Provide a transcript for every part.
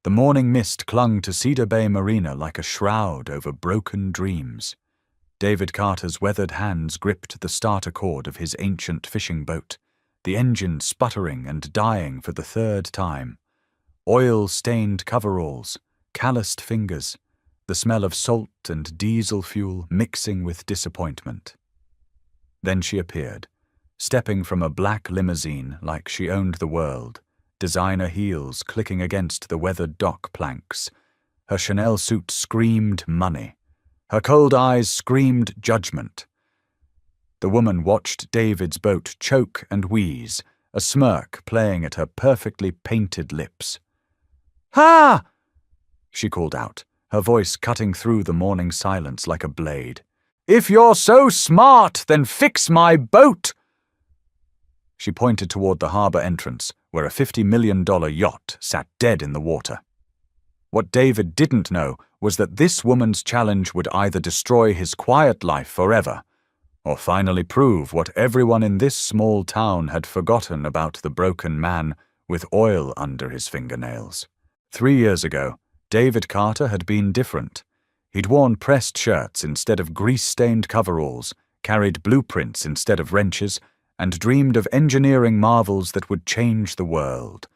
The morning mist clung to Cedar Bay Marina like a shroud over broken dreams. David Carter's weathered hands gripped the starter cord of his ancient fishing boat, the engine sputtering and dying for the third time. Oil-stained coveralls, calloused fingers, the smell of salt and diesel fuel mixing with disappointment. Then she appeared, stepping from a black limousine like she owned the world, designer heels clicking against the weathered dock planks. Her Chanel suit screamed money. Her cold eyes screamed judgment. The woman watched David's boat choke and wheeze, a smirk playing at her perfectly painted lips. "Ha!" she called out, her voice cutting through the morning silence like a blade. "If you're so smart, then fix my boat!" She pointed toward the harbor entrance, where a $50 million yacht sat dead in the water. What David didn't know was that this woman's challenge would either destroy his quiet life forever, or finally prove what everyone in this small town had forgotten about the broken man with oil under his fingernails. 3 years ago, David Carter had been different. He'd worn pressed shirts instead of grease-stained coveralls, carried blueprints instead of wrenches, and dreamed of engineering marvels that would change the world.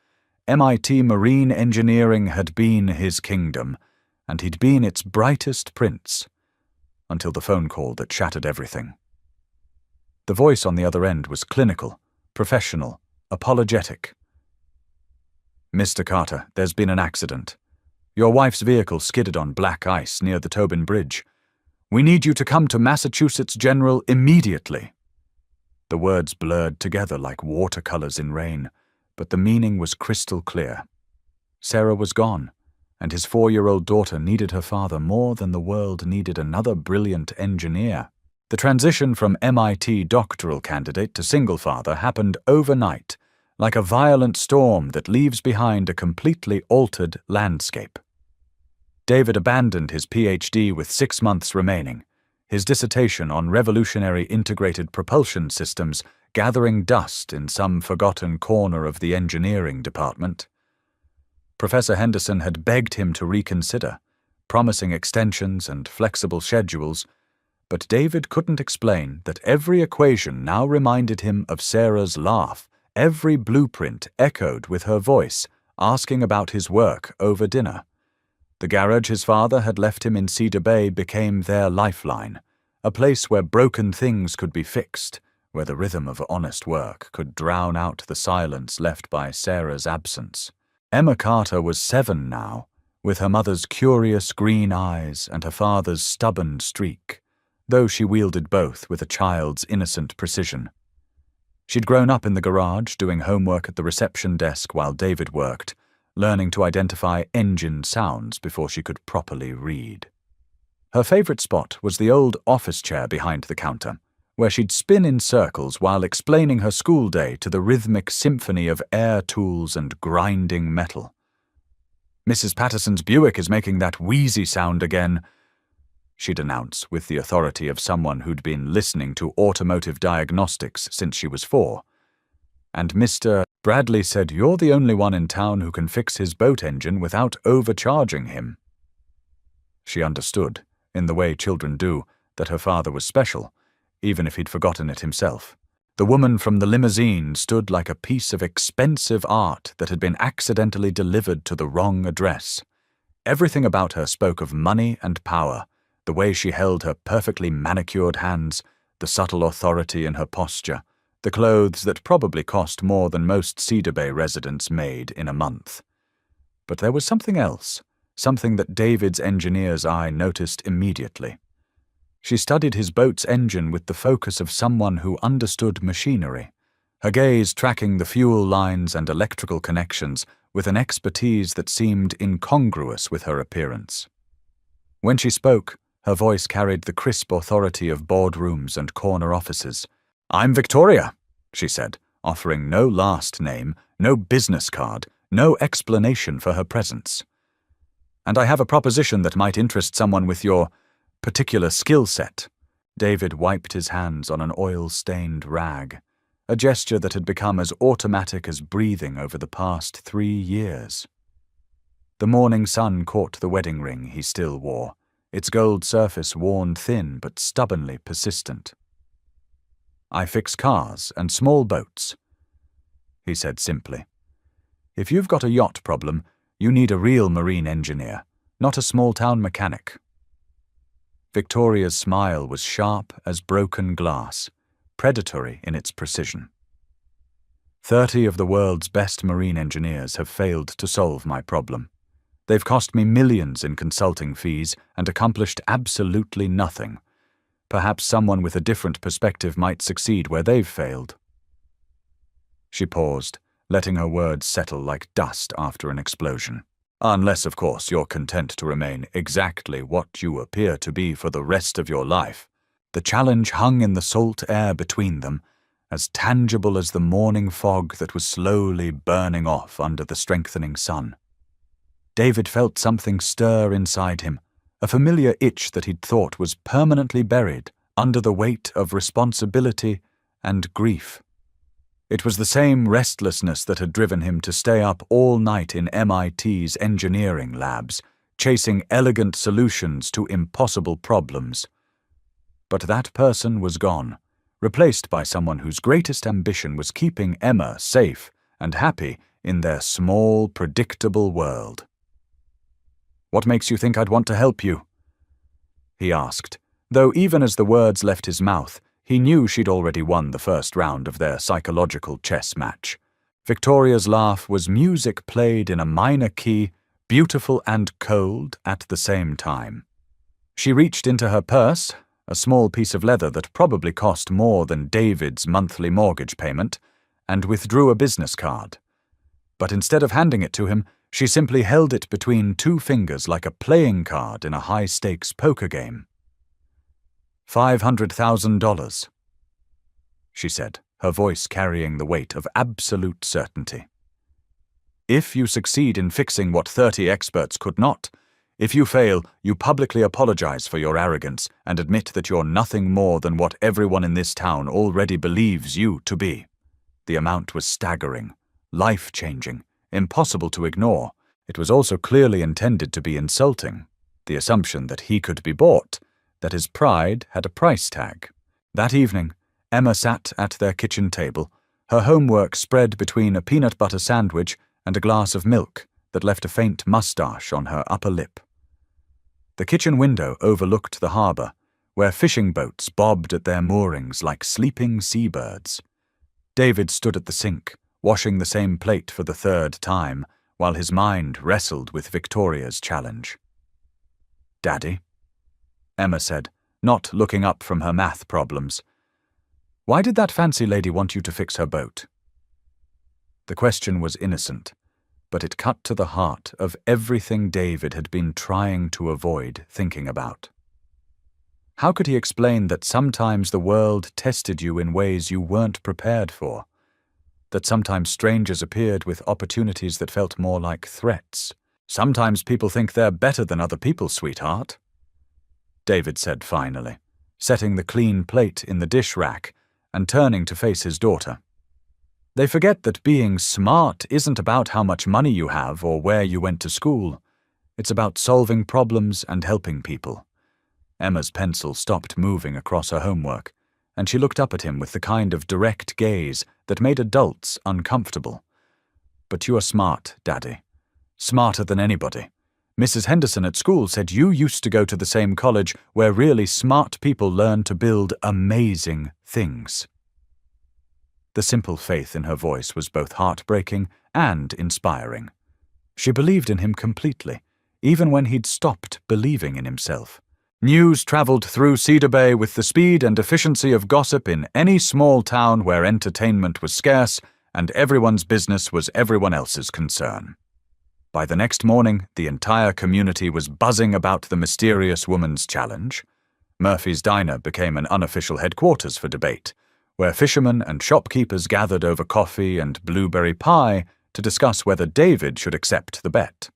MIT Marine Engineering had been his kingdom, and he'd been its brightest prince, until the phone call that shattered everything. The voice on the other end was clinical, professional, apologetic. "Mr. Carter, there's been an accident. Your wife's vehicle skidded on black ice near the Tobin Bridge. We need you to come to Massachusetts General immediately." The words blurred together like watercolors in rain, but the meaning was crystal clear. Sarah was gone, and his 4-year-old daughter needed her father more than the world needed another brilliant engineer. The transition from MIT doctoral candidate to single father happened overnight, like a violent storm that leaves behind a completely altered landscape. David abandoned his PhD with 6 months remaining, his dissertation on revolutionary integrated propulsion systems gathering dust in some forgotten corner of the engineering department. Professor Henderson had begged him to reconsider, promising extensions and flexible schedules, but David couldn't explain that every equation now reminded him of Sarah's laugh, every blueprint echoed with her voice, asking about his work over dinner. The garage his father had left him in Cedar Bay became their lifeline, a place where broken things could be fixed, where the rhythm of honest work could drown out the silence left by Sarah's absence. Emma Carter was 7 now, with her mother's curious green eyes and her father's stubborn streak, though she wielded both with a child's innocent precision. She'd grown up in the garage doing homework at the reception desk while David worked, learning to identify engine sounds before she could properly read. Her favorite spot was the old office chair behind the counter, where she'd spin in circles while explaining her school day to the rhythmic symphony of air tools and grinding metal. "Mrs. Patterson's Buick is making that wheezy sound again," she'd announce with the authority of someone who'd been listening to automotive diagnostics since she was 4. "And Mr. Bradley said you're the only one in town who can fix his boat engine without overcharging him." She understood, in the way children do, that her father was special, even if he'd forgotten it himself. The woman from the limousine stood like a piece of expensive art that had been accidentally delivered to the wrong address. Everything about her spoke of money and power, the way she held her perfectly manicured hands, the subtle authority in her posture, the clothes that probably cost more than most Cedar Bay residents made in a month. But there was something else, something that David's engineer's eye noticed immediately. She studied his boat's engine with the focus of someone who understood machinery, her gaze tracking the fuel lines and electrical connections with an expertise that seemed incongruous with her appearance. When she spoke, her voice carried the crisp authority of boardrooms and corner offices. "I'm Victoria," she said, offering no last name, no business card, no explanation for her presence. "And I have a proposition that might interest someone with your particular skill set." David wiped his hands on an oil-stained rag, a gesture that had become as automatic as breathing over the past 3 years. The morning sun caught the wedding ring he still wore, its gold surface worn thin but stubbornly persistent. "I fix cars and small boats," he said simply. "If you've got a yacht problem, you need a real marine engineer, not a small-town mechanic." Victoria's smile was sharp as broken glass, predatory in its precision. 30 of the world's best marine engineers have failed to solve my problem. They've cost me millions in consulting fees and accomplished absolutely nothing. Perhaps someone with a different perspective might succeed where they've failed. She paused, letting her words settle like dust after an explosion. "Unless, of course, you're content to remain exactly what you appear to be for the rest of your life." The challenge hung in the salt air between them, as tangible as the morning fog that was slowly burning off under the strengthening sun. David felt something stir inside him, a familiar itch that he'd thought was permanently buried under the weight of responsibility and grief. It was the same restlessness that had driven him to stay up all night in MIT's engineering labs, chasing elegant solutions to impossible problems. But that person was gone, replaced by someone whose greatest ambition was keeping Emma safe and happy in their small, predictable world. "What makes you think I'd want to help you?" he asked, though even as the words left his mouth, he knew she'd already won the first round of their psychological chess match. Victoria's laugh was music played in a minor key, beautiful and cold at the same time. She reached into her purse, a small piece of leather that probably cost more than David's monthly mortgage payment, and withdrew a business card. But instead of handing it to him, she simply held it between two fingers like a playing card in a high-stakes poker game. $500,000, she said, her voice carrying the weight of absolute certainty. "If you succeed in fixing what 30 experts could not, if you fail, you publicly apologize for your arrogance and admit that you're nothing more than what everyone in this town already believes you to be." The amount was staggering, life-changing, impossible to ignore. It was also clearly intended to be insulting, the assumption that he could be bought, that his pride had a price tag. That evening, Emma sat at their kitchen table, her homework spread between a peanut butter sandwich and a glass of milk that left a faint mustache on her upper lip. The kitchen window overlooked the harbour, where fishing boats bobbed at their moorings like sleeping seabirds. David stood at the sink, washing the same plate for the third time, while his mind wrestled with Victoria's challenge. "Daddy," Emma said, not looking up from her math problems, "why did that fancy lady want you to fix her boat?" The question was innocent, but it cut to the heart of everything David had been trying to avoid thinking about. How could he explain that sometimes the world tested you in ways you weren't prepared for? That sometimes strangers appeared with opportunities that felt more like threats? "Sometimes people think they're better than other people, sweetheart," David said finally, setting the clean plate in the dish rack and turning to face his daughter. "They forget that being smart isn't about how much money you have or where you went to school. It's about solving problems and helping people." Emma's pencil stopped moving across her homework, and she looked up at him with the kind of direct gaze that made adults uncomfortable. "But you are smart, Daddy. Smarter than anybody. Mrs. Henderson at school said you used to go to the same college where really smart people learn to build amazing things." The simple faith in her voice was both heartbreaking and inspiring. She believed in him completely, even when he'd stopped believing in himself. News traveled through Cedar Bay with the speed and efficiency of gossip in any small town where entertainment was scarce and everyone's business was everyone else's concern. By the next morning, the entire community was buzzing about the mysterious woman's challenge. Murphy's Diner became an unofficial headquarters for debate, where fishermen and shopkeepers gathered over coffee and blueberry pie to discuss whether David should accept the bet.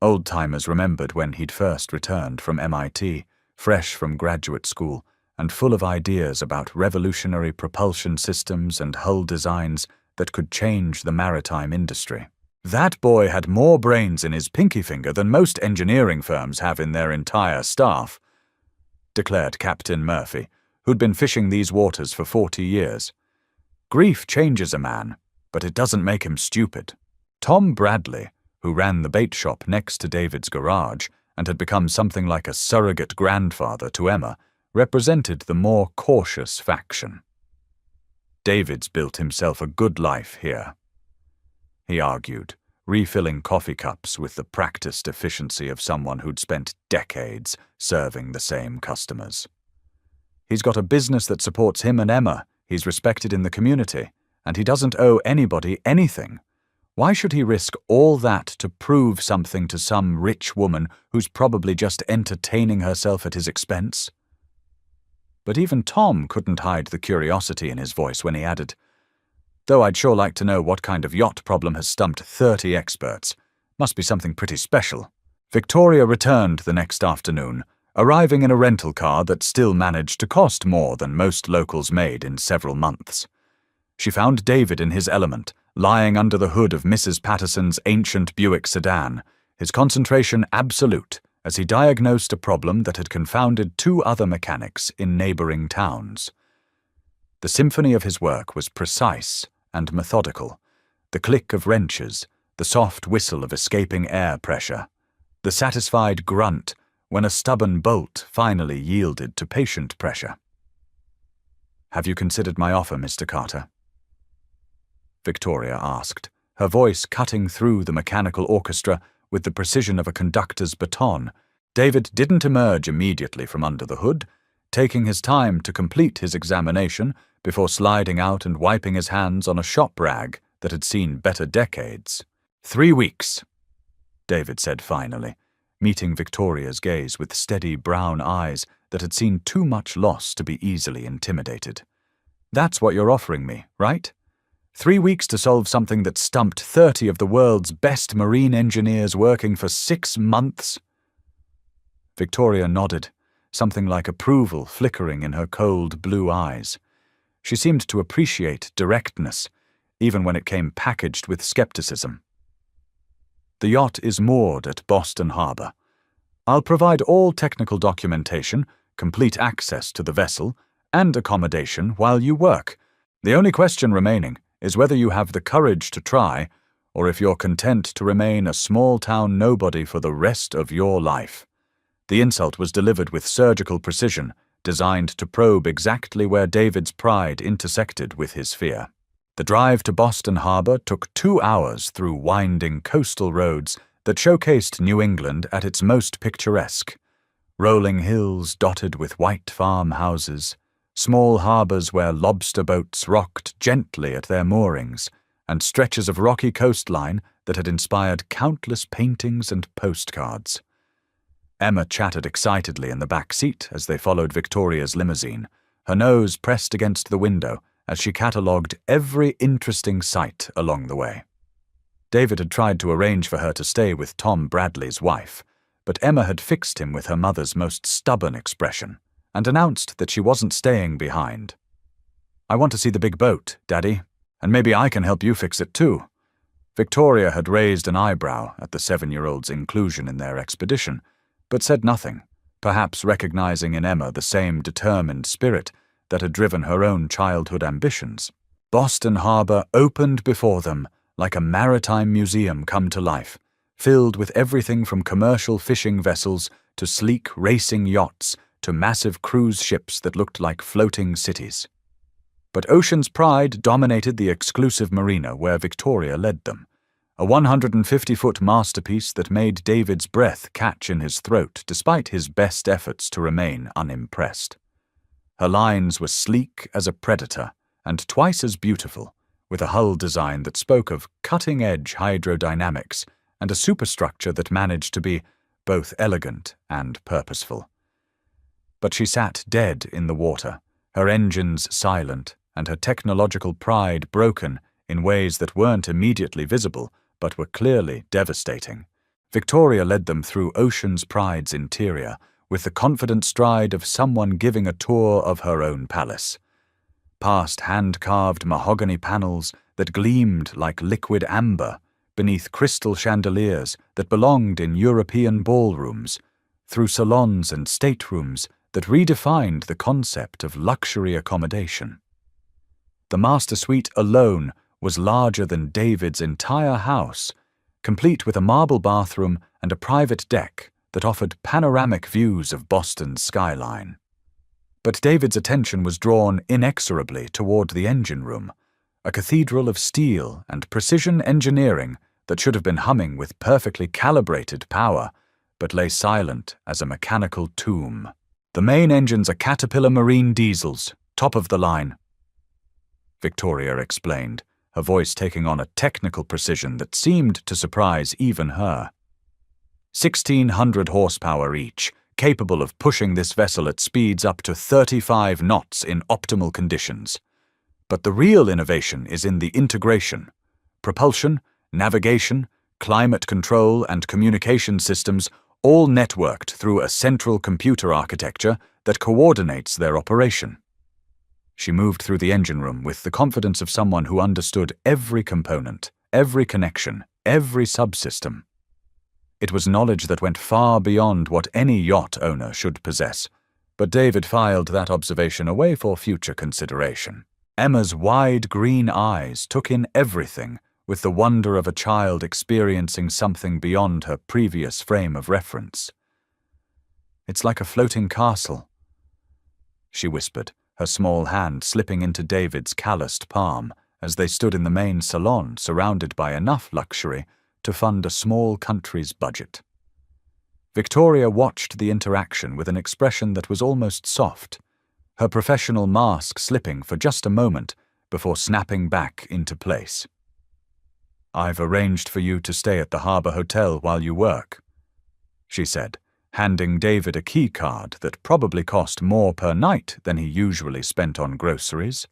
Old-timers remembered when he'd first returned from MIT, fresh from graduate school, and full of ideas about revolutionary propulsion systems and hull designs that could change the maritime industry. That boy had more brains in his pinky finger than most engineering firms have in their entire staff, declared Captain Murphy, who'd been fishing these waters for 40 years. Grief changes a man, but it doesn't make him stupid. Tom Bradley, who ran the bait shop next to David's garage and had become something like a surrogate grandfather to Emma, represented the more cautious faction. David's built himself a good life here, he argued, refilling coffee cups with the practiced efficiency of someone who'd spent decades serving the same customers. He's got a business that supports him and Emma, he's respected in the community, and he doesn't owe anybody anything. Why should he risk all that to prove something to some rich woman who's probably just entertaining herself at his expense? But even Tom couldn't hide the curiosity in his voice when he added, "Though I'd sure like to know what kind of yacht problem has stumped 30 experts. Must be something pretty special." Victoria returned the next afternoon, arriving in a rental car that still managed to cost more than most locals made in several months. She found David in his element, lying under the hood of Mrs. Patterson's ancient Buick sedan, his concentration absolute as he diagnosed a problem that had confounded 2 other mechanics in neighboring towns. The symphony of his work was precise and methodical, the click of wrenches, the soft whistle of escaping air pressure, the satisfied grunt when a stubborn bolt finally yielded to patient pressure. "Have you considered my offer, Mr. Carter?" Victoria asked, her voice cutting through the mechanical orchestra with the precision of a conductor's baton. David didn't emerge immediately from under the hood, taking his time to complete his examination before sliding out and wiping his hands on a shop rag that had seen better decades. 3 weeks, David said finally, meeting Victoria's gaze with steady brown eyes that had seen too much loss to be easily intimidated. "That's what you're offering me, right? 3 weeks to solve something that stumped 30 of the world's best marine engineers working for 6 months? Victoria nodded, something like approval flickering in her cold blue eyes. She seemed to appreciate directness, even when it came packaged with skepticism. "The yacht is moored at Boston Harbor. I'll provide all technical documentation, complete access to the vessel, and accommodation while you work. The only question remaining is whether you have the courage to try, or if you're content to remain a small-town nobody for the rest of your life." The insult was delivered with surgical precision, designed to probe exactly where David's pride intersected with his fear. The drive to Boston Harbor took 2 hours through winding coastal roads that showcased New England at its most picturesque. Rolling hills dotted with white farmhouses, small harbors where lobster boats rocked gently at their moorings, and stretches of rocky coastline that had inspired countless paintings and postcards. Emma chattered excitedly in the back seat as they followed Victoria's limousine, her nose pressed against the window as she catalogued every interesting sight along the way. David had tried to arrange for her to stay with Tom Bradley's wife, but Emma had fixed him with her mother's most stubborn expression and announced that she wasn't staying behind. "I want to see the big boat, Daddy, and maybe I can help you fix it too." Victoria had raised an eyebrow at the 7-year-old's inclusion in their expedition, but said nothing, perhaps recognizing in Emma the same determined spirit that had driven her own childhood ambitions. Boston Harbor opened before them like a maritime museum come to life, filled with everything from commercial fishing vessels to sleek racing yachts to massive cruise ships that looked like floating cities. But Ocean's Pride dominated the exclusive marina where Victoria led them, a 150-foot masterpiece that made David's breath catch in his throat despite his best efforts to remain unimpressed. Her lines were sleek as a predator and twice as beautiful, with a hull design that spoke of cutting-edge hydrodynamics and a superstructure that managed to be both elegant and purposeful. But she sat dead in the water, her engines silent and her technological pride broken in ways that weren't immediately visible but were clearly devastating. Victoria led them through Ocean's Pride's interior with the confident stride of someone giving a tour of her own palace. Past hand-carved mahogany panels that gleamed like liquid amber, beneath crystal chandeliers that belonged in European ballrooms, through salons and staterooms that redefined the concept of luxury accommodation. The master suite alone was larger than David's entire house, complete with a marble bathroom and a private deck that offered panoramic views of Boston's skyline. But David's attention was drawn inexorably toward the engine room, a cathedral of steel and precision engineering that should have been humming with perfectly calibrated power, but lay silent as a mechanical tomb. The main engines are Caterpillar Marine diesels, top of the line, Victoria explained, her voice taking on a technical precision that seemed to surprise even her. 1,600 horsepower each, capable of pushing this vessel at speeds up to 35 knots in optimal conditions. But the real innovation is in the integration. Propulsion, navigation, climate control, and communication systems all networked through a central computer architecture that coordinates their operation. She moved through the engine room with the confidence of someone who understood every component, every connection, every subsystem. It was knowledge that went far beyond what any yacht owner should possess, but David filed that observation away for future consideration. Emma's wide green eyes took in everything with the wonder of a child experiencing something beyond her previous frame of reference. "It's like a floating castle," she whispered, her small hand slipping into David's calloused palm as they stood in the main salon surrounded by enough luxury to fund a small country's budget. Victoria watched the interaction with an expression that was almost soft, her professional mask slipping for just a moment before snapping back into place. "I've arranged for you to stay at the Harbour Hotel while you work," she said, handing David a key card that probably cost more per night than he usually spent on groceries.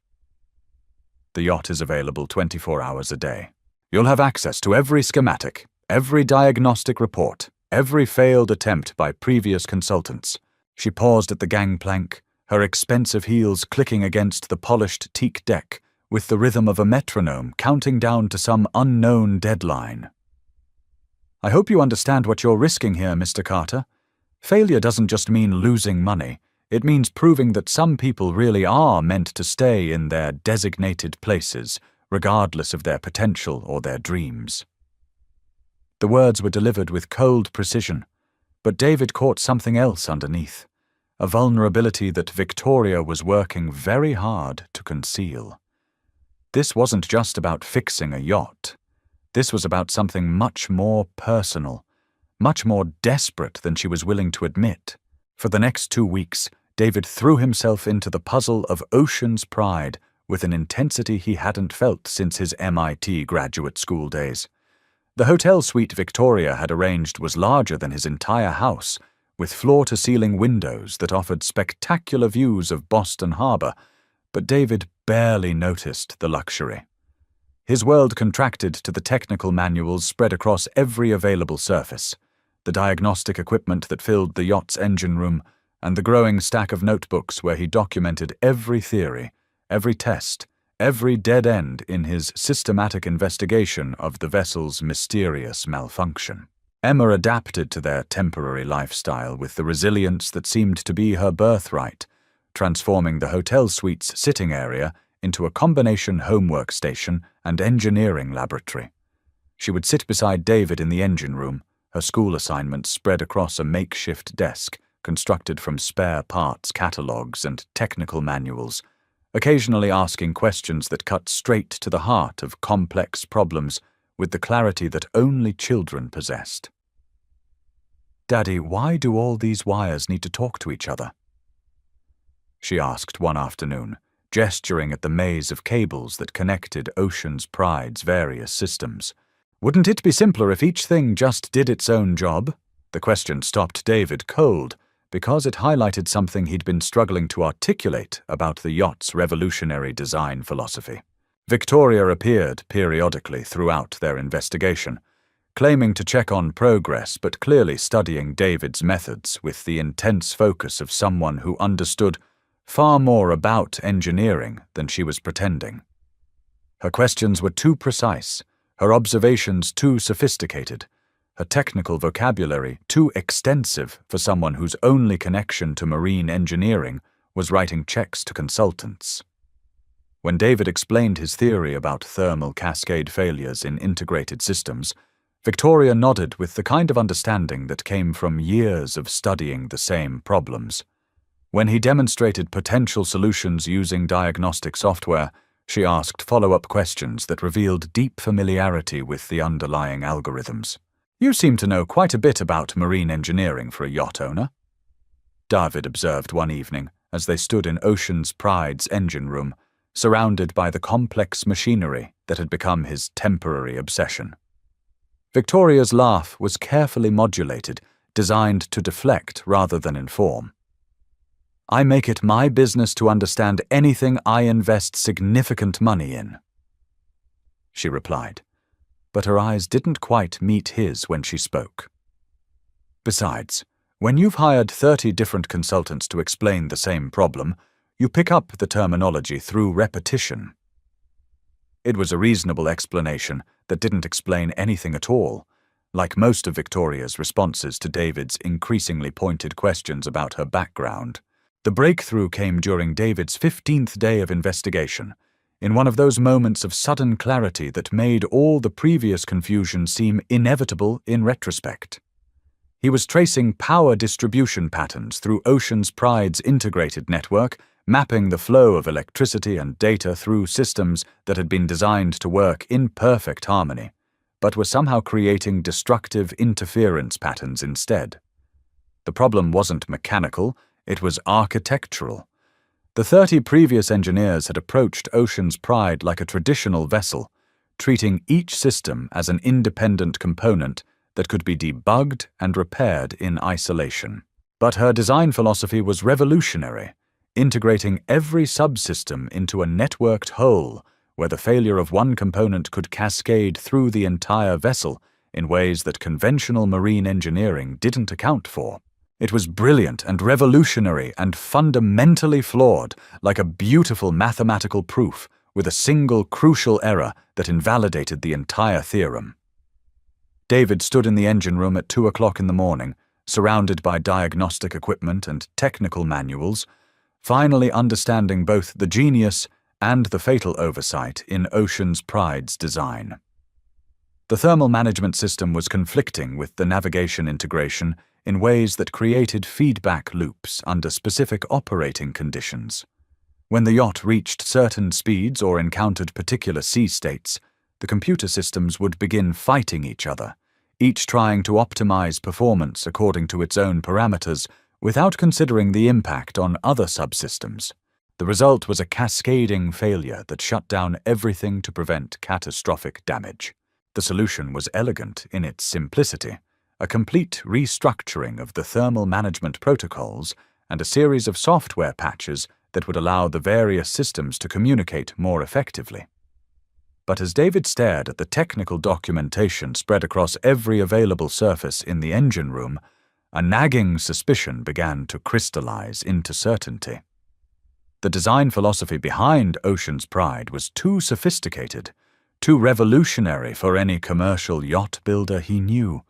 "The yacht is available 24 hours a day. You'll have access to every schematic, every diagnostic report, every failed attempt by previous consultants." She paused at the gangplank, her expensive heels clicking against the polished teak deck with the rhythm of a metronome counting down to some unknown deadline. "I hope you understand what you're risking here, Mr. Carter. Failure doesn't just mean losing money. It means proving that some people really are meant to stay in their designated places, regardless of their potential or their dreams." The words were delivered with cold precision, but David caught something else underneath, a vulnerability that Victoria was working very hard to conceal. This wasn't just about fixing a yacht. This was about something much more personal, much more desperate than she was willing to admit. For the next 2 weeks, David threw himself into the puzzle of Ocean's Pride with an intensity he hadn't felt since his MIT graduate school days. The hotel suite Victoria had arranged was larger than his entire house, with floor-to-ceiling windows that offered spectacular views of Boston Harbor, but David barely noticed the luxury. His world contracted to the technical manuals spread across every available surface, the diagnostic equipment that filled the yacht's engine room, and the growing stack of notebooks where he documented every theory, every test, every dead end in his systematic investigation of the vessel's mysterious malfunction. Emma adapted to their temporary lifestyle with the resilience that seemed to be her birthright, transforming the hotel suite's sitting area into a combination homework station and engineering laboratory. She would sit beside David in the engine room, her school assignments spread across a makeshift desk constructed from spare parts catalogues and technical manuals, occasionally asking questions that cut straight to the heart of complex problems with the clarity that only children possessed. "Daddy, why do all these wires need to talk to each other?" she asked one afternoon, gesturing at the maze of cables that connected Ocean's Pride's various systems. "Wouldn't it be simpler if each thing just did its own job?" The question stopped David cold, because it highlighted something he'd been struggling to articulate about the yacht's revolutionary design philosophy. Victoria appeared periodically throughout their investigation, claiming to check on progress but clearly studying David's methods with the intense focus of someone who understood far more about engineering than she was pretending. Her questions were too precise, her observations too sophisticated, her technical vocabulary too extensive for someone whose only connection to marine engineering was writing checks to consultants. When David explained his theory about thermal cascade failures in integrated systems, Victoria nodded with the kind of understanding that came from years of studying the same problems. When he demonstrated potential solutions using diagnostic software, she asked follow-up questions that revealed deep familiarity with the underlying algorithms. "You seem to know quite a bit about marine engineering for a yacht owner," David observed one evening as they stood in Ocean's Pride's engine room, surrounded by the complex machinery that had become his temporary obsession. Victoria's laugh was carefully modulated, designed to deflect rather than inform. "I make it my business to understand anything I invest significant money in," she replied, but her eyes didn't quite meet his when she spoke. "Besides, when you've hired 30 different consultants to explain the same problem, you pick up the terminology through repetition." It was a reasonable explanation that didn't explain anything at all, like most of Victoria's responses to David's increasingly pointed questions about her background. The breakthrough came during David's 15th day of investigation, in one of those moments of sudden clarity that made all the previous confusion seem inevitable in retrospect. He was tracing power distribution patterns through Ocean's Pride's integrated network, mapping the flow of electricity and data through systems that had been designed to work in perfect harmony, but were somehow creating destructive interference patterns instead. The problem wasn't mechanical, it was architectural. The 30 previous engineers had approached Ocean's Pride like a traditional vessel, treating each system as an independent component that could be debugged and repaired in isolation. But her design philosophy was revolutionary, integrating every subsystem into a networked whole where the failure of one component could cascade through the entire vessel in ways that conventional marine engineering didn't account for. It was brilliant and revolutionary and fundamentally flawed, like a beautiful mathematical proof with a single crucial error that invalidated the entire theorem. David stood in the engine room at 2 o'clock in the morning, surrounded by diagnostic equipment and technical manuals, finally understanding both the genius and the fatal oversight in Ocean's Pride's design. The thermal management system was conflicting with the navigation integration in ways that created feedback loops under specific operating conditions. When the yacht reached certain speeds or encountered particular sea states, the computer systems would begin fighting each other, each trying to optimize performance according to its own parameters without considering the impact on other subsystems. The result was a cascading failure that shut down everything to prevent catastrophic damage. The solution was elegant in its simplicity, a complete restructuring of the thermal management protocols and a series of software patches that would allow the various systems to communicate more effectively. But as David stared at the technical documentation spread across every available surface in the engine room, a nagging suspicion began to crystallize into certainty. The design philosophy behind Ocean's Pride was too sophisticated, too revolutionary for any commercial yacht builder he knew.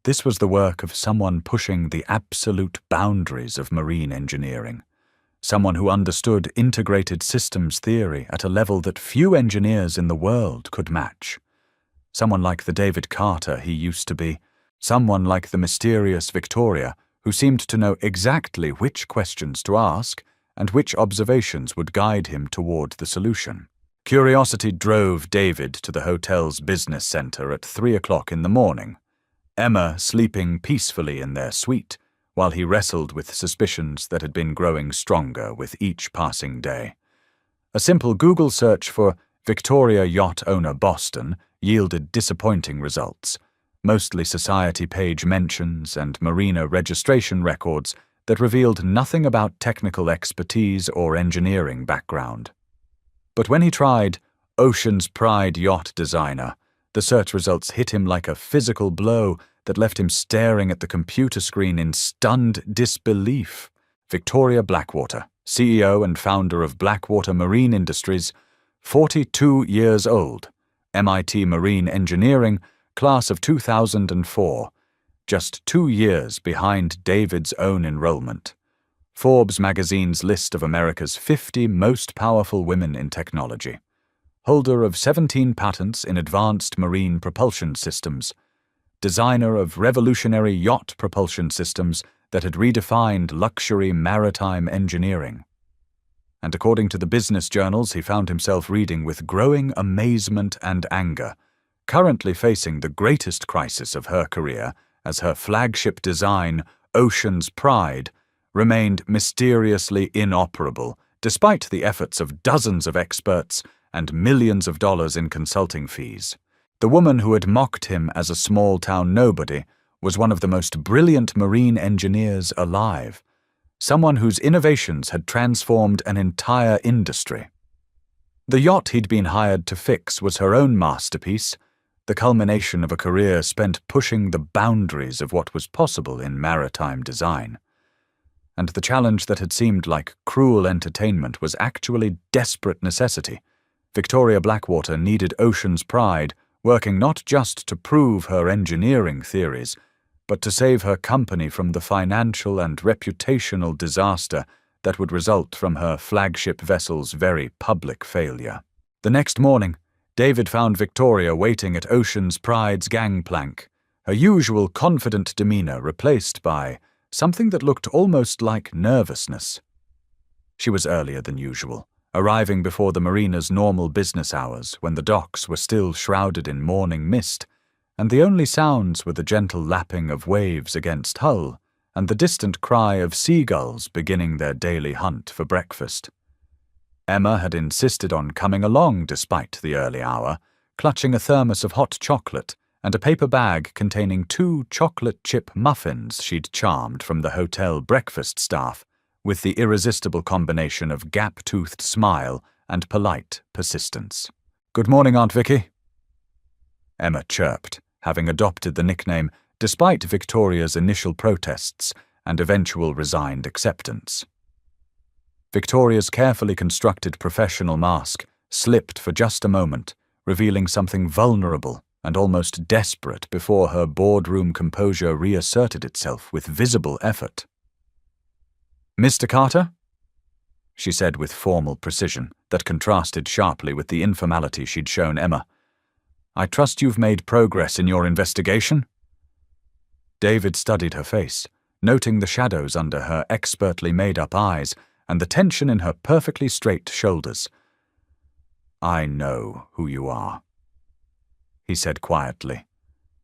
This was the work of someone pushing the absolute boundaries of marine engineering, someone who understood integrated systems theory at a level that few engineers in the world could match, someone like the David Carter he used to be, someone like the mysterious Victoria who seemed to know exactly which questions to ask and which observations would guide him toward the solution. Curiosity drove David to the hotel's business center at 3 o'clock in the morning, Emma sleeping peacefully in their suite, while he wrestled with suspicions that had been growing stronger with each passing day. A simple Google search for Victoria Yacht Owner Boston yielded disappointing results, mostly society page mentions and marina registration records that revealed nothing about technical expertise or engineering background. But when he tried Ocean's Pride Yacht Designer, the search results hit him like a physical blow that left him staring at the computer screen in stunned disbelief. Victoria Blackwater, CEO and founder of Blackwater Marine Industries, 42 years old, MIT Marine Engineering, class of 2004, just 2 years behind David's own enrollment. Forbes magazine's list of America's 50 most powerful women in technology. Holder of 17 patents in advanced marine propulsion systems. Designer of revolutionary yacht propulsion systems that had redefined luxury maritime engineering. And according to the business journals he found himself reading with growing amazement and anger, currently facing the greatest crisis of her career as her flagship design, Ocean's Pride, remained mysteriously inoperable despite the efforts of dozens of experts and millions of dollars in consulting fees. The woman who had mocked him as a small-town nobody was one of the most brilliant marine engineers alive, someone whose innovations had transformed an entire industry. The yacht he'd been hired to fix was her own masterpiece, the culmination of a career spent pushing the boundaries of what was possible in maritime design. And the challenge that had seemed like cruel entertainment was actually desperate necessity. Victoria Blackwater needed Ocean's Pride, working not just to prove her engineering theories, but to save her company from the financial and reputational disaster that would result from her flagship vessel's very public failure. The next morning, David found Victoria waiting at Ocean's Pride's gangplank, her usual confident demeanor replaced by something that looked almost like nervousness. She was earlier than usual, arriving before the mariner's normal business hours when the docks were still shrouded in morning mist, and the only sounds were the gentle lapping of waves against hull and the distant cry of seagulls beginning their daily hunt for breakfast. Emma had insisted on coming along despite the early hour, clutching a thermos of hot chocolate and a paper bag containing 2 chocolate chip muffins she'd charmed from the hotel breakfast staff with the irresistible combination of gap-toothed smile and polite persistence. "Good morning, Aunt Vicky," Emma chirped, having adopted the nickname despite Victoria's initial protests and eventual resigned acceptance. Victoria's carefully constructed professional mask slipped for just a moment, revealing something vulnerable and almost desperate before her boardroom composure reasserted itself with visible effort. "Mr. Carter?" she said with formal precision that contrasted sharply with the informality she'd shown Emma. "I trust you've made progress in your investigation?" David studied her face, noting the shadows under her expertly made-up eyes and the tension in her perfectly straight shoulders. "I know who you are," he said quietly,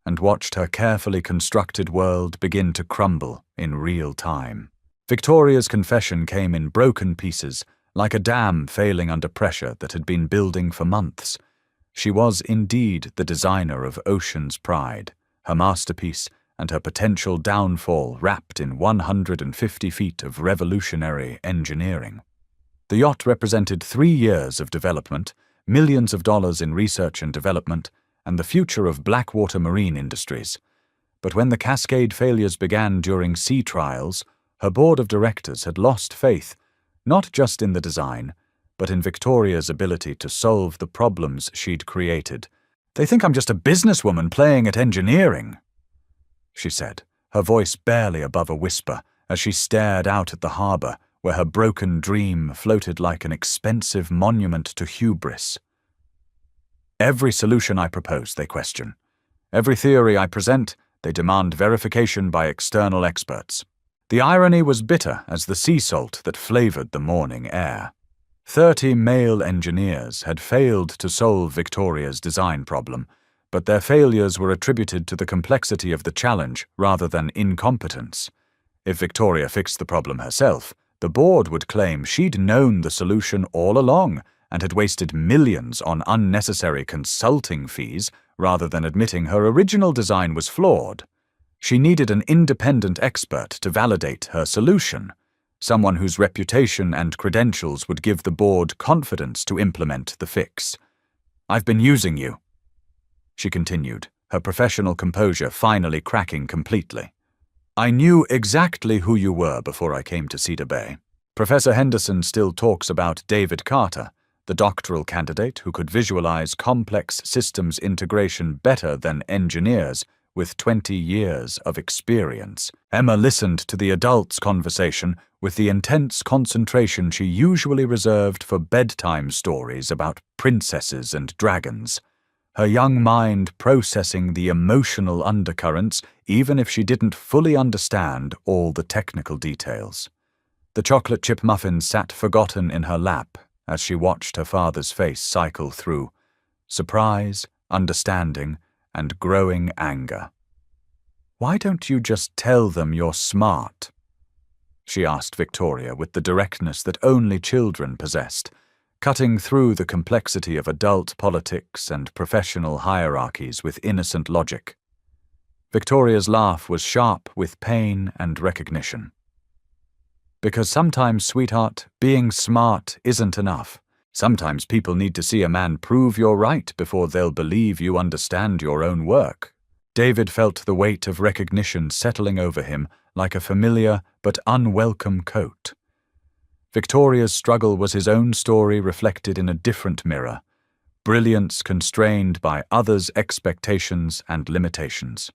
and watched her carefully constructed world begin to crumble in real time. Victoria's confession came in broken pieces, like a dam failing under pressure that had been building for months. She was indeed the designer of Ocean's Pride, her masterpiece and her potential downfall wrapped in 150 feet of revolutionary engineering. The yacht represented 3 years of development, millions of dollars in research and development, and the future of Blackwater Marine Industries. But when the cascade failures began during sea trials, her board of directors had lost faith, not just in the design, but in Victoria's ability to solve the problems she'd created. "They think I'm just a businesswoman playing at engineering," she said, her voice barely above a whisper as she stared out at the harbour where her broken dream floated like an expensive monument to hubris. "Every solution I propose, they question. Every theory I present, they demand verification by external experts." The irony was bitter as the sea salt that flavoured the morning air. 30 male engineers had failed to solve Victoria's design problem, but their failures were attributed to the complexity of the challenge rather than incompetence. If Victoria fixed the problem herself, the board would claim she'd known the solution all along and had wasted millions on unnecessary consulting fees rather than admitting her original design was flawed. She needed an independent expert to validate her solution, someone whose reputation and credentials would give the board confidence to implement the fix. "I've been using you," she continued, her professional composure finally cracking completely. "I knew exactly who you were before I came to Cedar Bay. Professor Henderson still talks about David Carter, the doctoral candidate who could visualize complex systems integration better than engineers with 20 years of experience. Emma listened to the adults' conversation with the intense concentration she usually reserved for bedtime stories about princesses and dragons, her young mind processing the emotional undercurrents even if she didn't fully understand all the technical details. The chocolate chip muffins sat forgotten in her lap as she watched her father's face cycle through surprise, understanding, and growing anger. "Why don't you just tell them you're smart?" she asked Victoria with the directness that only children possessed, cutting through the complexity of adult politics and professional hierarchies with innocent logic. Victoria's laugh was sharp with pain and recognition. "Because sometimes, sweetheart, being smart isn't enough. Sometimes people need to see a man prove you're right before they'll believe you understand your own work." David felt the weight of recognition settling over him like a familiar but unwelcome coat. Victoria's struggle was his own story reflected in a different mirror, brilliance constrained by others' expectations and limitations.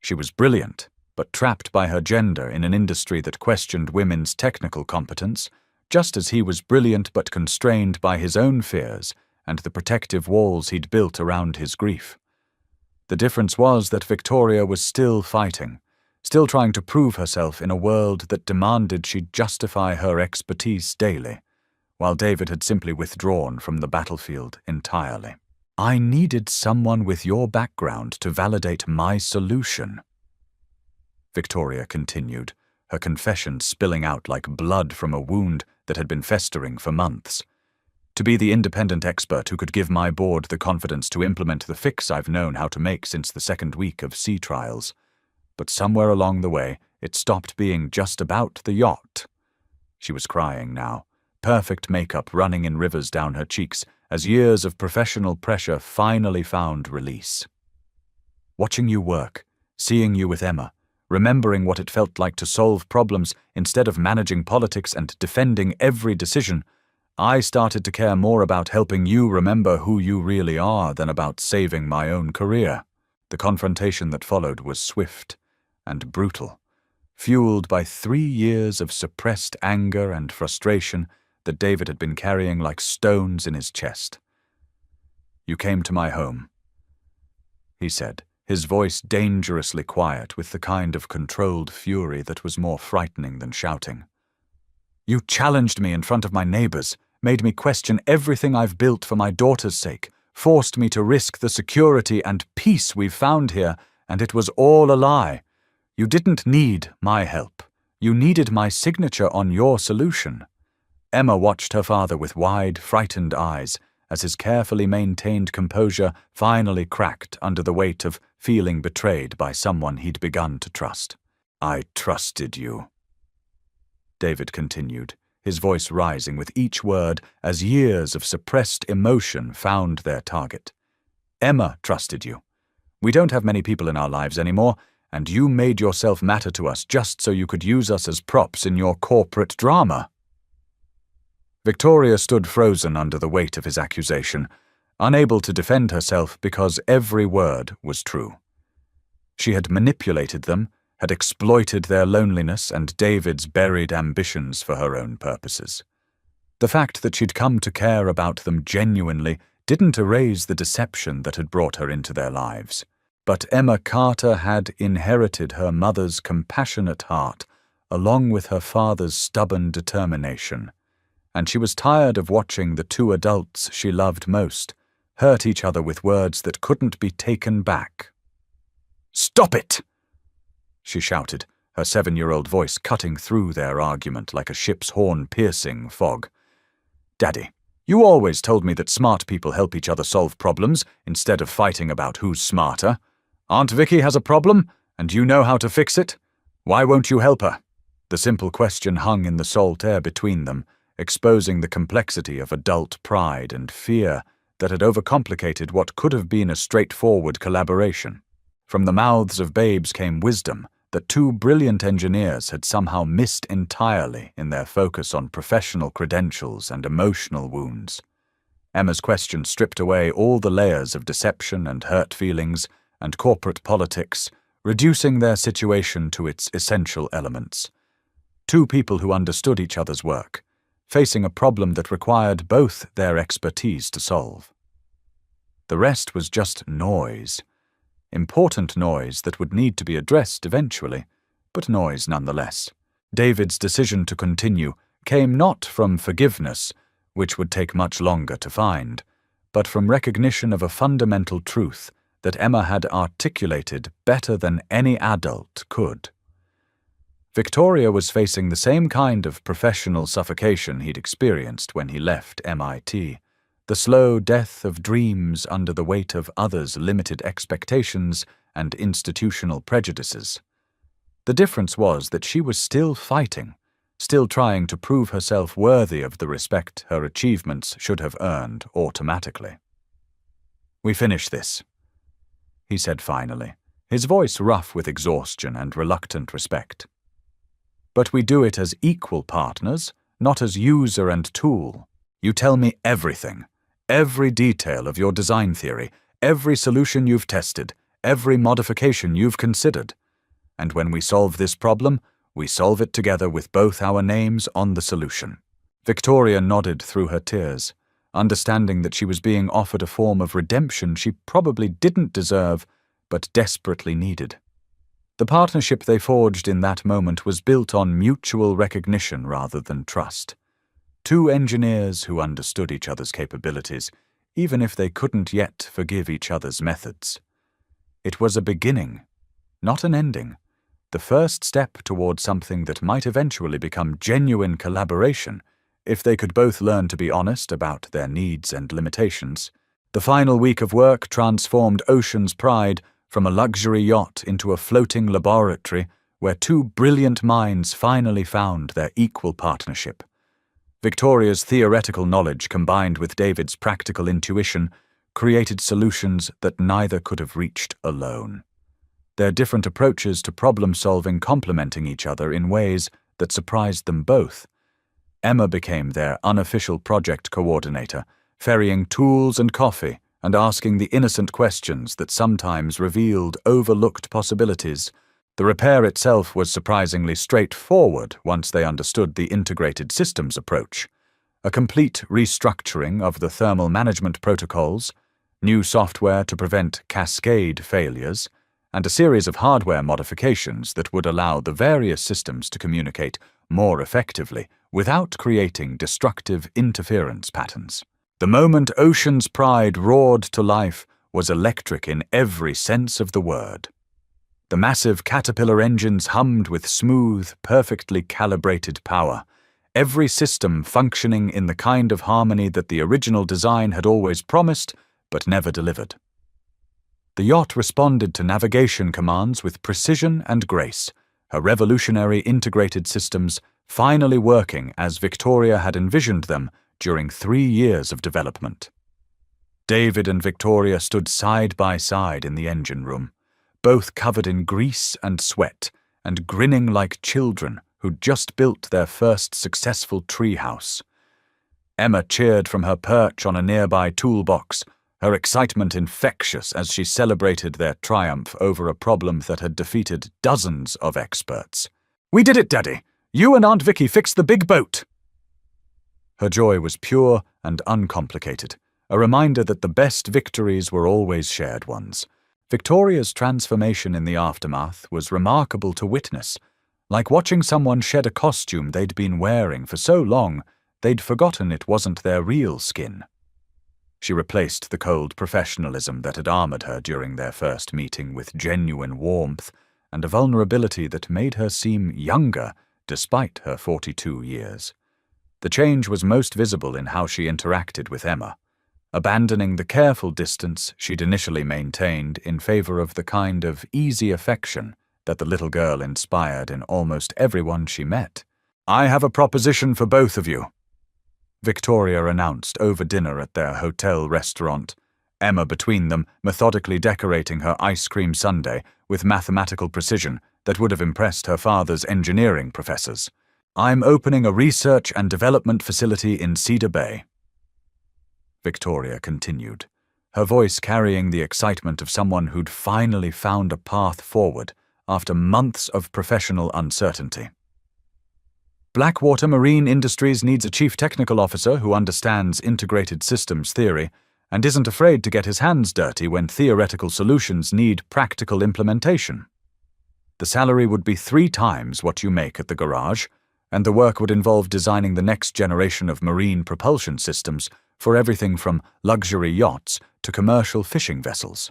She was brilliant, but trapped by her gender in an industry that questioned women's technical competence, just as he was brilliant but constrained by his own fears and the protective walls he'd built around his grief. The difference was that Victoria was still fighting, still trying to prove herself in a world that demanded she justify her expertise daily, while David had simply withdrawn from the battlefield entirely. "I needed someone with your background to validate my solution," Victoria continued, her confession spilling out like blood from a wound that had been festering for months. "To be the independent expert who could give my board the confidence to implement the fix I've known how to make since the second week of sea trials. But somewhere along the way, it stopped being just about the yacht." She was crying now, perfect makeup running in rivers down her cheeks as years of professional pressure finally found release. "Watching you work, seeing you with Emma, remembering what it felt like to solve problems instead of managing politics and defending every decision, I started to care more about helping you remember who you really are than about saving my own career." The confrontation that followed was swift and brutal, fueled by 3 years of suppressed anger and frustration that David had been carrying like stones in his chest. "You came to my home," he said, his voice dangerously quiet with the kind of controlled fury that was more frightening than shouting. "You challenged me in front of my neighbors, made me question everything I've built for my daughter's sake, forced me to risk the security and peace we've found here, and it was all a lie. You didn't need my help. You needed my signature on your solution." Emma watched her father with wide, frightened eyes as his carefully maintained composure finally cracked under the weight of feeling betrayed by someone he'd begun to trust. "I trusted you," David continued, his voice rising with each word as years of suppressed emotion found their target. "Emma trusted you. We don't have many people in our lives anymore, and you made yourself matter to us just so you could use us as props in your corporate drama." Victoria stood frozen under the weight of his accusation, unable to defend herself because every word was true. She had manipulated them, had exploited their loneliness and David's buried ambitions for her own purposes. The fact that she'd come to care about them genuinely didn't erase the deception that had brought her into their lives. But Emma Carter had inherited her mother's compassionate heart, along with her father's stubborn determination, and she was tired of watching the two adults she loved most hurt each other with words that couldn't be taken back. "Stop it!" she shouted, her 7-year-old voice cutting through their argument like a ship's horn piercing fog. "Daddy, you always told me that smart people help each other solve problems instead of fighting about who's smarter. Aunt Vicky has a problem, and you know how to fix it. Why won't you help her?" The simple question hung in the salt air between them, exposing the complexity of adult pride and fear that had overcomplicated what could have been a straightforward collaboration. From the mouths of babes came wisdom that two brilliant engineers had somehow missed entirely in their focus on professional credentials and emotional wounds. Emma's question stripped away all the layers of deception and hurt feelings and corporate politics, reducing their situation to its essential elements. Two people who understood each other's work, facing a problem that required both their expertise to solve. The rest was just noise. Important noise that would need to be addressed eventually, but noise nonetheless. David's decision to continue came not from forgiveness, which would take much longer to find, but from recognition of a fundamental truth that Emma had articulated better than any adult could. Victoria was facing the same kind of professional suffocation he'd experienced when he left MIT, the slow death of dreams under the weight of others' limited expectations and institutional prejudices. The difference was that she was still fighting, still trying to prove herself worthy of the respect her achievements should have earned automatically. "We finish this," he said finally, his voice rough with exhaustion and reluctant respect. "But we do it as equal partners, not as user and tool. You tell me everything, every detail of your design theory, every solution you've tested, every modification you've considered. And when we solve this problem, we solve it together with both our names on the solution." Victoria nodded through her tears, understanding that she was being offered a form of redemption she probably didn't deserve, but desperately needed. The partnership they forged in that moment was built on mutual recognition rather than trust. Two engineers who understood each other's capabilities, even if they couldn't yet forgive each other's methods. It was a beginning, not an ending, the first step toward something that might eventually become genuine collaboration if they could both learn to be honest about their needs and limitations. The final week of work transformed Ocean's Pride from a luxury yacht into a floating laboratory where two brilliant minds finally found their equal partnership. Victoria's theoretical knowledge combined with David's practical intuition created solutions that neither could have reached alone. Their different approaches to problem-solving complementing each other in ways that surprised them both. Emma became their unofficial project coordinator, ferrying tools and coffee and asking the innocent questions that sometimes revealed overlooked possibilities. The repair itself was surprisingly straightforward once they understood the integrated systems approach. A complete restructuring of the thermal management protocols, new software to prevent cascade failures, and a series of hardware modifications that would allow the various systems to communicate more effectively without creating destructive interference patterns. The moment Ocean's Pride roared to life was electric in every sense of the word. The massive Caterpillar engines hummed with smooth, perfectly calibrated power, every system functioning in the kind of harmony that the original design had always promised but never delivered. The yacht responded to navigation commands with precision and grace, her revolutionary integrated systems finally working as Victoria had envisioned them during 3 years of development. David and Victoria stood side by side in the engine room, both covered in grease and sweat, and grinning like children who'd just built their first successful treehouse. Emma cheered from her perch on a nearby toolbox, her excitement infectious as she celebrated their triumph over a problem that had defeated dozens of experts. "We did it, Daddy! You and Aunt Vicky fixed the big boat!" Her joy was pure and uncomplicated, a reminder that the best victories were always shared ones. Victoria's transformation in the aftermath was remarkable to witness, like watching someone shed a costume they'd been wearing for so long they'd forgotten it wasn't their real skin. She replaced the cold professionalism that had armored her during their first meeting with genuine warmth and a vulnerability that made her seem younger despite her 42 years. The change was most visible in how she interacted with Emma, abandoning the careful distance she'd initially maintained in favor of the kind of easy affection that the little girl inspired in almost everyone she met. "I have a proposition for both of you," Victoria announced over dinner at their hotel restaurant, Emma between them methodically decorating her ice cream sundae with mathematical precision that would have impressed her father's engineering professors. "I'm opening a research and development facility in Cedar Bay." Victoria continued, her voice carrying the excitement of someone who'd finally found a path forward after months of professional uncertainty. Blackwater Marine Industries needs a chief technical officer who understands integrated systems theory and isn't afraid to get his hands dirty when theoretical solutions need practical implementation. The salary would be 3 times what you make at the garage, and the work would involve designing the next generation of marine propulsion systems for everything from luxury yachts to commercial fishing vessels.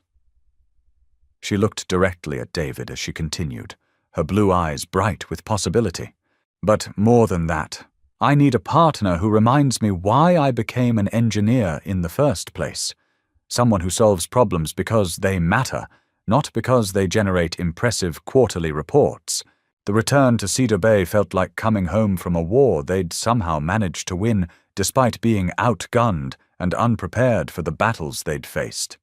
She looked directly at David as she continued, her blue eyes bright with possibility. But more than that, I need a partner who reminds me why I became an engineer in the first place. Someone who solves problems because they matter, not because they generate impressive quarterly reports. The return to Cedar Bay felt like coming home from a war they'd somehow managed to win despite being outgunned and unprepared for the battles they'd faced.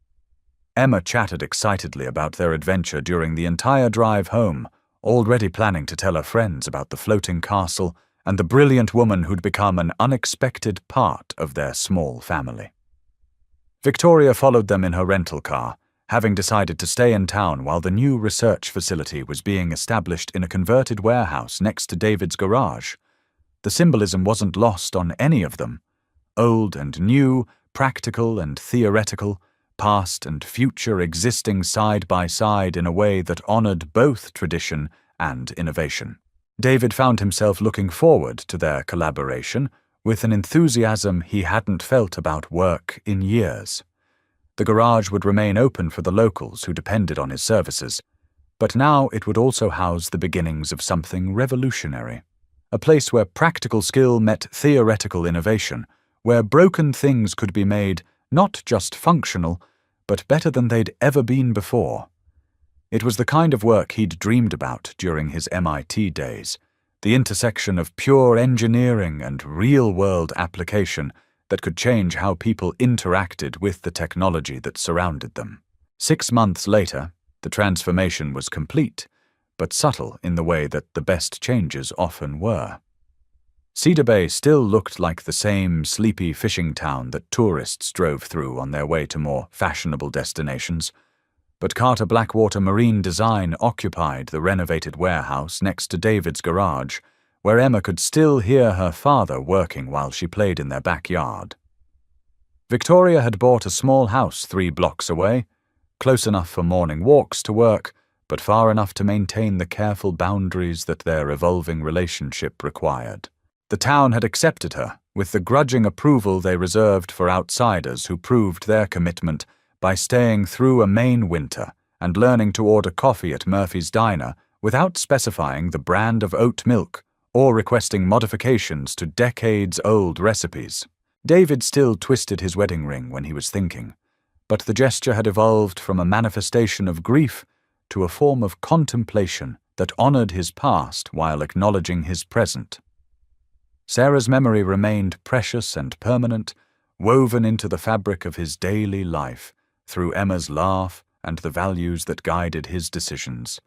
Emma chatted excitedly about their adventure during the entire drive home, already planning to tell her friends about the floating castle and the brilliant woman who'd become an unexpected part of their small family. Victoria followed them in her rental car, having decided to stay in town while the new research facility was being established in a converted warehouse next to David's garage. The symbolism wasn't lost on any of them. Old and new, practical and theoretical, past and future existing side by side in a way that honored both tradition and innovation. David found himself looking forward to their collaboration with an enthusiasm he hadn't felt about work in years. The garage would remain open for the locals who depended on his services, but now it would also house the beginnings of something revolutionary. A place where practical skill met theoretical innovation, where broken things could be made not just functional, but better than they'd ever been before. It was the kind of work he'd dreamed about during his MIT days, the intersection of pure engineering and real-world application that could change how people interacted with the technology that surrounded them. 6 months later, the transformation was complete, but subtle in the way that the best changes often were. Cedar Bay still looked like the same sleepy fishing town that tourists drove through on their way to more fashionable destinations, but Carter Blackwater Marine Design occupied the renovated warehouse next to David's garage, where Emma could still hear her father working while she played in their backyard. Victoria had bought a small house 3 blocks away, close enough for morning walks to work, but far enough to maintain the careful boundaries that their evolving relationship required. The town had accepted her, with the grudging approval they reserved for outsiders who proved their commitment by staying through a Maine winter and learning to order coffee at Murphy's Diner without specifying the brand of oat milk or requesting modifications to decades-old recipes. David still twisted his wedding ring when he was thinking, but the gesture had evolved from a manifestation of grief to a form of contemplation that honored his past while acknowledging his present. Sarah's memory remained precious and permanent, woven into the fabric of his daily life through Emma's laugh and the values that guided his decisions.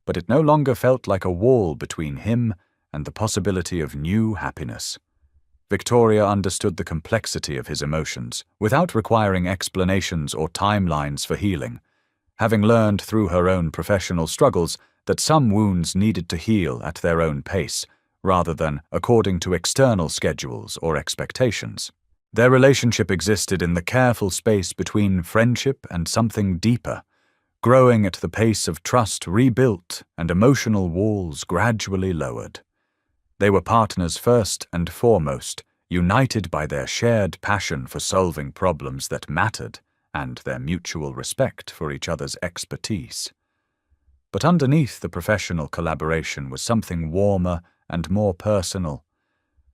But it no longer felt like a wall between him and the possibility of new happiness. Victoria understood the complexity of his emotions without requiring explanations or timelines for healing, having learned through her own professional struggles that some wounds needed to heal at their own pace, rather than according to external schedules or expectations. Their relationship existed in the careful space between friendship and something deeper, growing at the pace of trust rebuilt and emotional walls gradually lowered. They were partners first and foremost, united by their shared passion for solving problems that mattered and their mutual respect for each other's expertise. But underneath the professional collaboration was something warmer and more personal,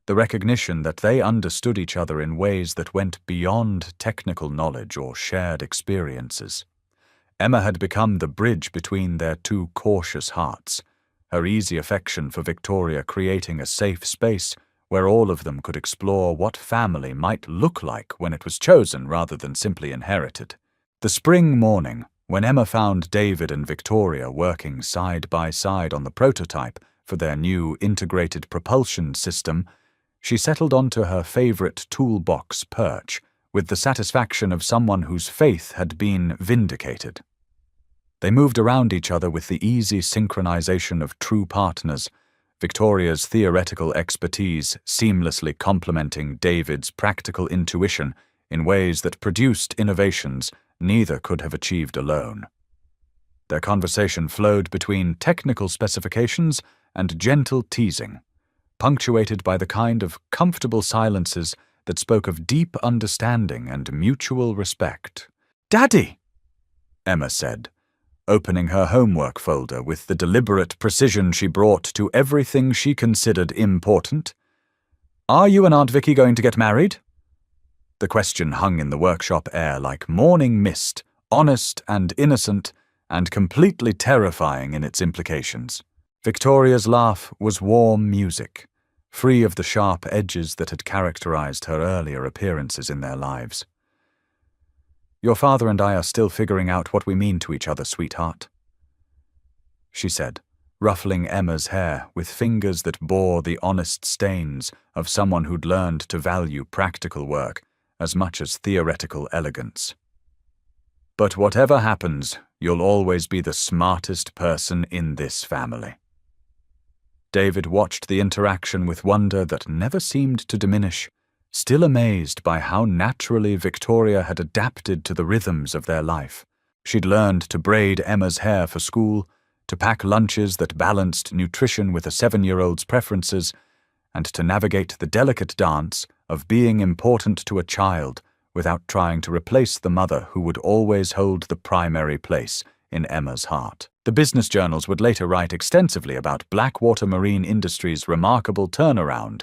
the recognition that they understood each other in ways that went beyond technical knowledge or shared experiences. Emma had become the bridge between their 2 cautious hearts, her easy affection for Victoria creating a safe space where all of them could explore what family might look like when it was chosen rather than simply inherited. The spring morning, when Emma found David and Victoria working side by side on the prototype for their new integrated propulsion system, she settled onto her favorite toolbox perch with the satisfaction of someone whose faith had been vindicated. They moved around each other with the easy synchronization of true partners, Victoria's theoretical expertise seamlessly complementing David's practical intuition in ways that produced innovations neither could have achieved alone. Their conversation flowed between technical specifications and gentle teasing, punctuated by the kind of comfortable silences that spoke of deep understanding and mutual respect. "Daddy," Emma said, opening her homework folder with the deliberate precision she brought to everything she considered important. "Are you and Aunt Vicky going to get married?" The question hung in the workshop air like morning mist, honest and innocent, and completely terrifying in its implications. Victoria's laugh was warm music, free of the sharp edges that had characterized her earlier appearances in their lives. "Your father and I are still figuring out what we mean to each other, sweetheart," she said, ruffling Emma's hair with fingers that bore the honest stains of someone who'd learned to value practical work as much as theoretical elegance. "But whatever happens, you'll always be the smartest person in this family." David watched the interaction with wonder that never seemed to diminish, still amazed by how naturally Victoria had adapted to the rhythms of their life. She'd learned to braid Emma's hair for school, to pack lunches that balanced nutrition with a 7-year-old's preferences, and to navigate the delicate dance of being important to a child without trying to replace the mother who would always hold the primary place in Emma's heart. The business journals would later write extensively about Blackwater Marine Industries' remarkable turnaround,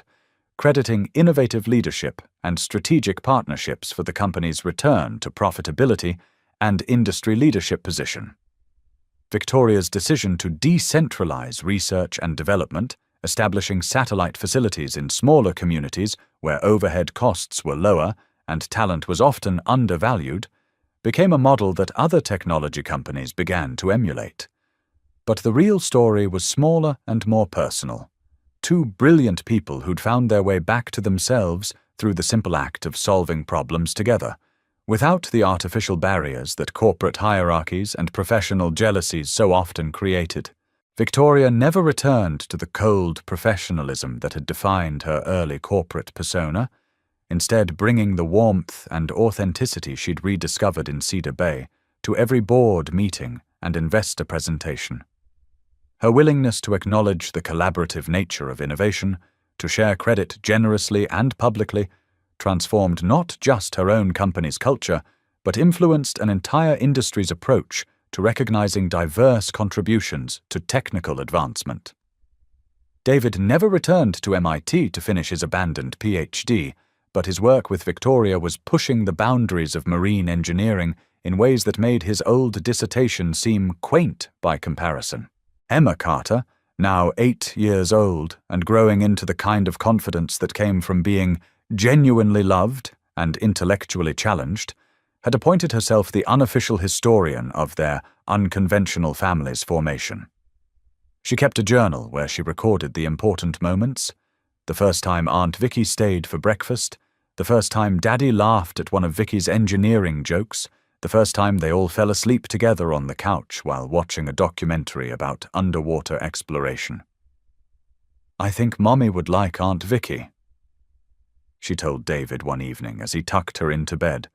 crediting innovative leadership and strategic partnerships for the company's return to profitability and industry leadership position. Victoria's decision to decentralize research and development, establishing satellite facilities in smaller communities where overhead costs were lower and talent was often undervalued, became a model that other technology companies began to emulate. But the real story was smaller and more personal. Two brilliant people who'd found their way back to themselves through the simple act of solving problems together, without the artificial barriers that corporate hierarchies and professional jealousies so often created. Victoria never returned to the cold professionalism that had defined her early corporate persona, instead bringing the warmth and authenticity she'd rediscovered in Cedar Bay to every board meeting and investor presentation. Her willingness to acknowledge the collaborative nature of innovation, to share credit generously and publicly, transformed not just her own company's culture, but influenced an entire industry's approach to recognizing diverse contributions to technical advancement. David never returned to MIT to finish his abandoned PhD, but his work with Victoria was pushing the boundaries of marine engineering in ways that made his old dissertation seem quaint by comparison. Emma Carter, now 8 years old and growing into the kind of confidence that came from being genuinely loved and intellectually challenged, had appointed herself the unofficial historian of their unconventional family's formation. She kept a journal where she recorded the important moments: the first time Aunt Vicky stayed for breakfast, the first time Daddy laughed at one of Vicky's engineering jokes, the first time they all fell asleep together on the couch while watching a documentary about underwater exploration. "I think Mommy would like Aunt Vicky," she told David one evening as he tucked her into bed,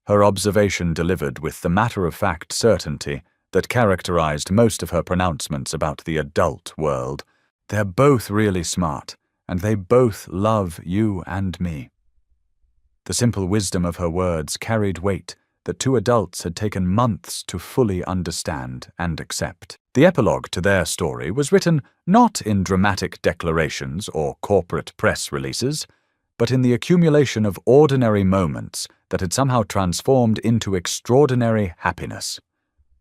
her observation delivered with the matter-of-fact certainty that characterized most of her pronouncements about the adult world. "They're both really smart, and they both love you and me." The simple wisdom of her words carried weight that two adults had taken months to fully understand and accept. The epilogue to their story was written not in dramatic declarations or corporate press releases, but in the accumulation of ordinary moments that had somehow transformed into extraordinary happiness.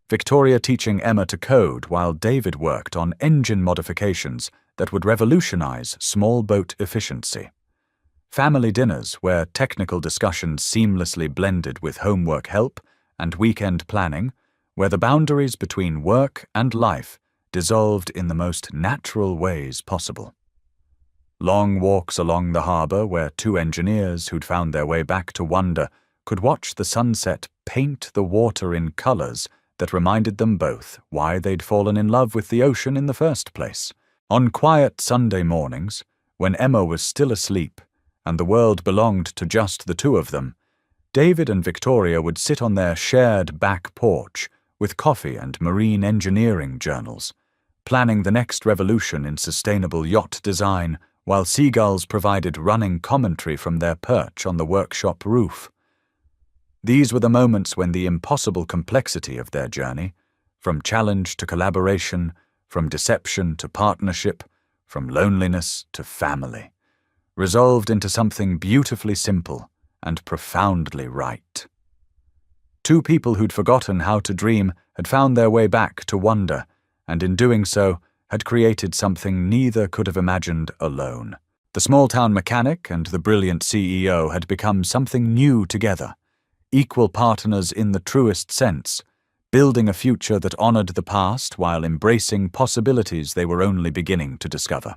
Victoria teaching Emma to code while David worked on engine modifications that would revolutionize small boat efficiency. Family dinners where technical discussions seamlessly blended with homework help and weekend planning, where the boundaries between work and life dissolved in the most natural ways possible. Long walks along the harbor where two engineers who'd found their way back to wonder could watch the sunset paint the water in colors that reminded them both why they'd fallen in love with the ocean in the first place. On quiet Sunday mornings, when Emma was still asleep and the world belonged to just the two of them, David and Victoria would sit on their shared back porch with coffee and marine engineering journals, planning the next revolution in sustainable yacht design while seagulls provided running commentary from their perch on the workshop roof. These were the moments when the impossible complexity of their journey, from challenge to collaboration, from deception to partnership, from loneliness to family, resolved into something beautifully simple and profoundly right. Two people who'd forgotten how to dream had found their way back to wonder, and in doing so had created something neither could have imagined alone. The small-town mechanic and the brilliant CEO had become something new together, equal partners in the truest sense, building a future that honored the past while embracing possibilities they were only beginning to discover.